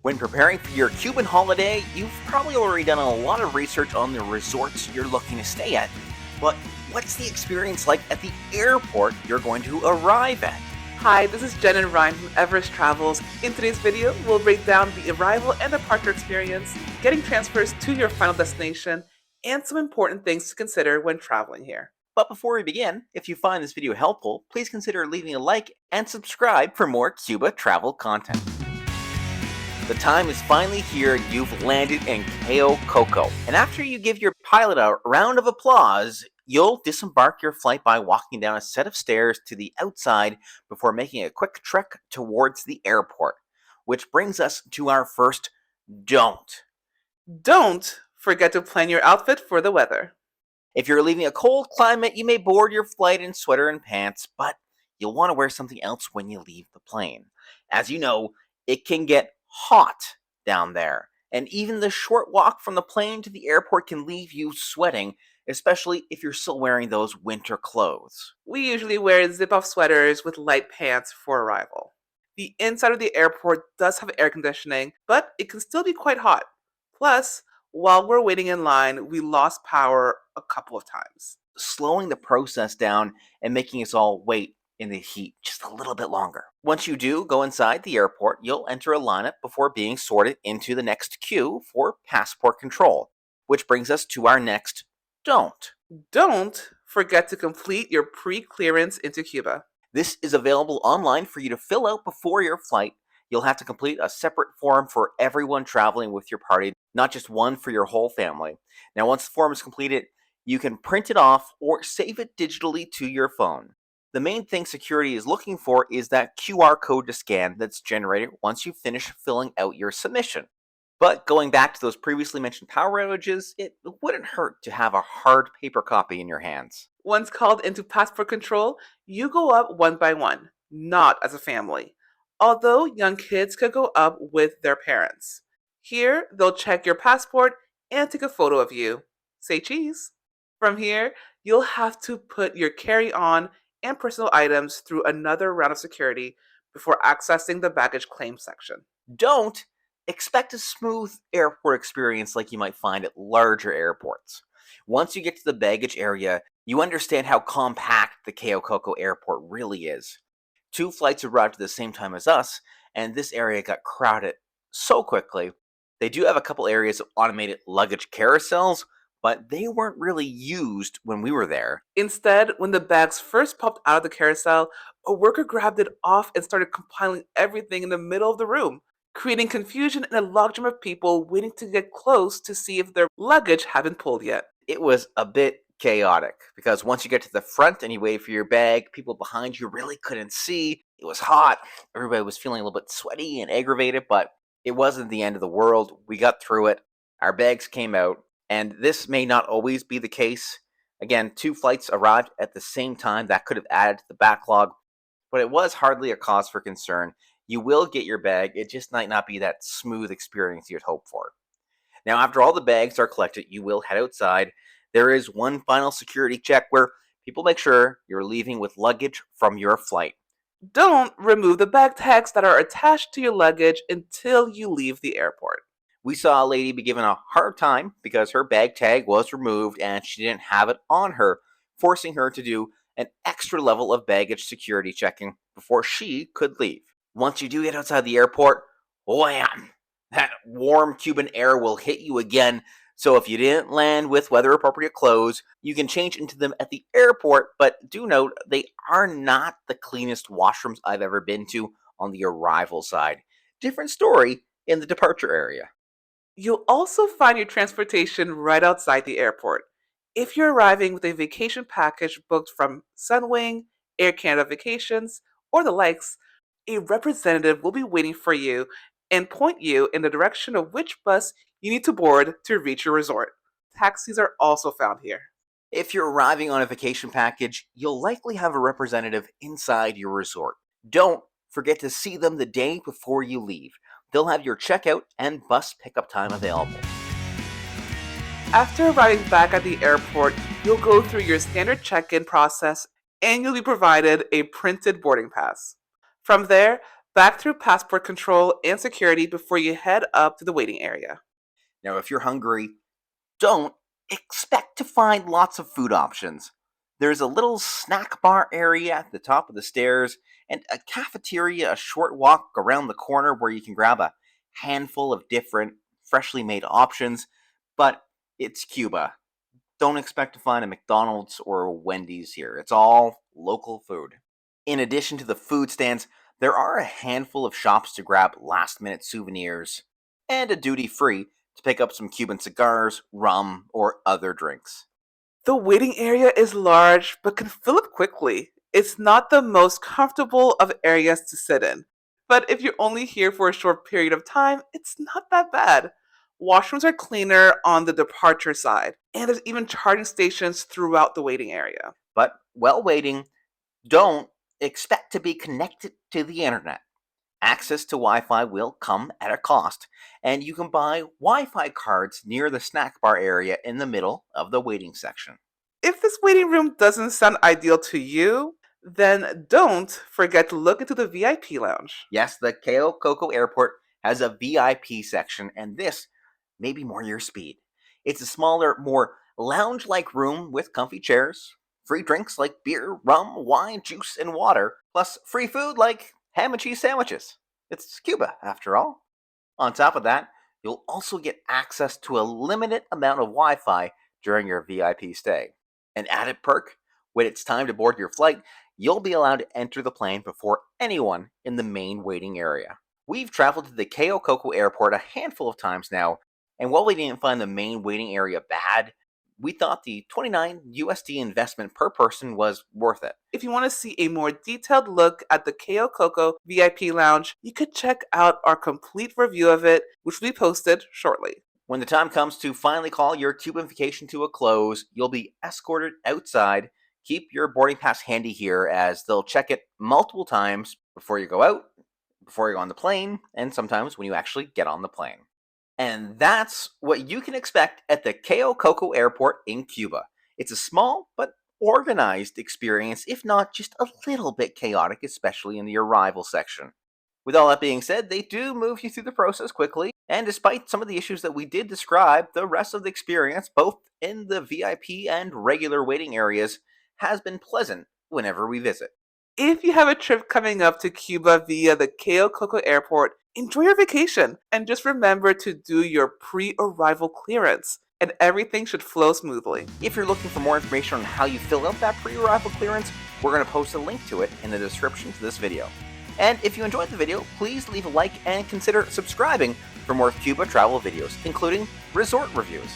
When preparing for your Cuban holiday, you've probably already done a lot of research on the resorts you're looking to stay at. But what's the experience like at the airport you're going to arrive at? Hi, this is Jen and Ryan from Everest Travels. In today's video, we'll break down the arrival and departure experience, getting transfers to your final destination, and some important things to consider when traveling here. But before we begin, if you find this video helpful, please consider leaving a like and subscribe for more Cuba travel content. The time is finally here. You've landed in Cayo Coco. And after you give your pilot a round of applause, you'll disembark your flight by walking down a set of stairs to the outside before making a quick trek towards the airport. Which brings us to our first don't. Don't forget to plan your outfit for the weather. If you're leaving a cold climate, you may board your flight in sweater and pants, but you'll want to wear something else when you leave the plane. As you know, it can get hot down there, and even the short walk from the plane to the airport can leave you sweating, especially if you're still wearing those winter clothes. We usually wear zip-off sweaters with light pants for arrival. The inside of the airport does have air conditioning, but it can still be quite hot. Plus, while we're waiting in line, we lost power a couple of times, slowing the process down and making us all wait in the heat just a little bit longer. Once you do go inside the airport, you'll enter a lineup before being sorted into the next queue for passport control, which brings us to our next don't. Don't forget to complete your pre-clearance into Cuba. This is available online for you to fill out before your flight. You'll have to complete a separate form for everyone traveling with your party, not just one for your whole family. Now, once the form is completed, you can print it off or save it digitally to your phone. The main thing security is looking for is that QR code to scan that's generated once you finish filling out your submission. But going back to those previously mentioned power outages, it wouldn't hurt to have a hard paper copy in your hands. Once called into passport control, you go up one by one, not as a family. Although young kids could go up with their parents. Here, they'll check your passport and take a photo of you. Say cheese. From here, you'll have to put your carry-on and personal items through another round of security before accessing the baggage claim section. Don't expect a smooth airport experience like you might find at larger airports. Once you get to the baggage area, you understand how compact the Cayo Coco Airport really is. 2 flights arrived at the same time as us, and this area got crowded so quickly. They do have a couple areas of automated luggage carousels, but they weren't really used when we were there. Instead, when the bags first popped out of the carousel, a worker grabbed it off and started compiling everything in the middle of the room, creating confusion and a logjam of people waiting to get close to see if their luggage had been pulled yet. It was a bit chaotic, because once you get to the front and you waited for your bag, people behind you really couldn't see. It was hot. Everybody was feeling a little bit sweaty and aggravated, but it wasn't the end of the world. We got through it. Our bags came out. And this may not always be the case. Again, 2 flights arrived at the same time. That could have added to the backlog, but it was hardly a cause for concern. You will get your bag. It just might not be that smooth experience you'd hope for. Now, after all the bags are collected, you will head outside. There is one final security check where people make sure you're leaving with luggage from your flight. Don't remove the bag tags that are attached to your luggage until you leave the airport. We saw a lady be given a hard time because her bag tag was removed and she didn't have it on her, forcing her to do an extra level of baggage security checking before she could leave. Once you do get outside the airport, wham! That warm Cuban air will hit you again. So if you didn't land with weather-appropriate clothes, you can change into them at the airport, but do note they are not the cleanest washrooms I've ever been to on the arrival side. Different story in the departure area. You'll also find your transportation right outside the airport. If you're arriving with a vacation package booked from Sunwing, Air Canada Vacations, or the likes, a representative will be waiting for you and point you in the direction of which bus you need to board to reach your resort. Taxis are also found here. If you're arriving on a vacation package, you'll likely have a representative inside your resort. Don't forget to see them the day before you leave. They'll have your checkout and bus pickup time available. After arriving back at the airport, you'll go through your standard check-in process and you'll be provided a printed boarding pass. From there, back through passport control and security before you head up to the waiting area. Now, if you're hungry, don't expect to find lots of food options. There's a little snack bar area at the top of the stairs and a cafeteria a short walk around the corner where you can grab a handful of different freshly made options, but it's Cuba. Don't expect to find a McDonald's or a Wendy's here. It's all local food. In addition to the food stands, there are a handful of shops to grab last minute souvenirs and a duty free to pick up some Cuban cigars, rum, or other drinks. The waiting area is large but can fill up quickly. It's not the most comfortable of areas to sit in, but if you're only here for a short period of time, it's not that bad. Washrooms are cleaner on the departure side, and there's even charging stations throughout the waiting area. But while waiting, don't expect to be connected to the internet. Access to Wi Fi will come at a cost, and you can buy Wi Fi cards near the snack bar area in the middle of the waiting section. If this waiting room doesn't sound ideal to you, then don't forget to look into the VIP lounge. Yes, the Cayo Coco Airport has a VIP section, and this may be more your speed. It's a smaller, more lounge like room with comfy chairs, free drinks like beer, rum, wine, juice, and water, plus free food like ham and cheese sandwiches. It's Cuba, after all. On top of that, you'll also get access to a limited amount of Wi Fi during your VIP stay. An added perk, when it's time to board your flight, you'll be allowed to enter the plane before anyone in the main waiting area. We've traveled to the Cayo Coco Airport a handful of times now, and while we didn't find the main waiting area bad, we thought the $29 USD investment per person was worth it. If you want to see a more detailed look at the Cayo Coco VIP lounge, you could check out our complete review of it, which we posted shortly. When the time comes to finally call your Cuban vacation to a close, you'll be escorted outside. Keep your boarding pass handy here as they'll check it multiple times before you go out, before you go on the plane, and sometimes when you actually get on the plane. And that's what you can expect at the Cayo Coco Airport in Cuba. It's a small but organized experience, if not just a little bit chaotic, especially in the arrival section. With all that being said, they do move you through the process quickly, and despite some of the issues that we did describe, the rest of the experience, both in the VIP and regular waiting areas, has been pleasant whenever we visit. If you have a trip coming up to Cuba via the Cayo Coco Airport, enjoy your vacation and just remember to do your pre-arrival clearance, and everything should flow smoothly. If you're looking for more information on how you fill out that pre-arrival clearance, we're going to post a link to it in the description to this video. And if you enjoyed the video, please leave a like and consider subscribing for more Cuba travel videos, including resort reviews.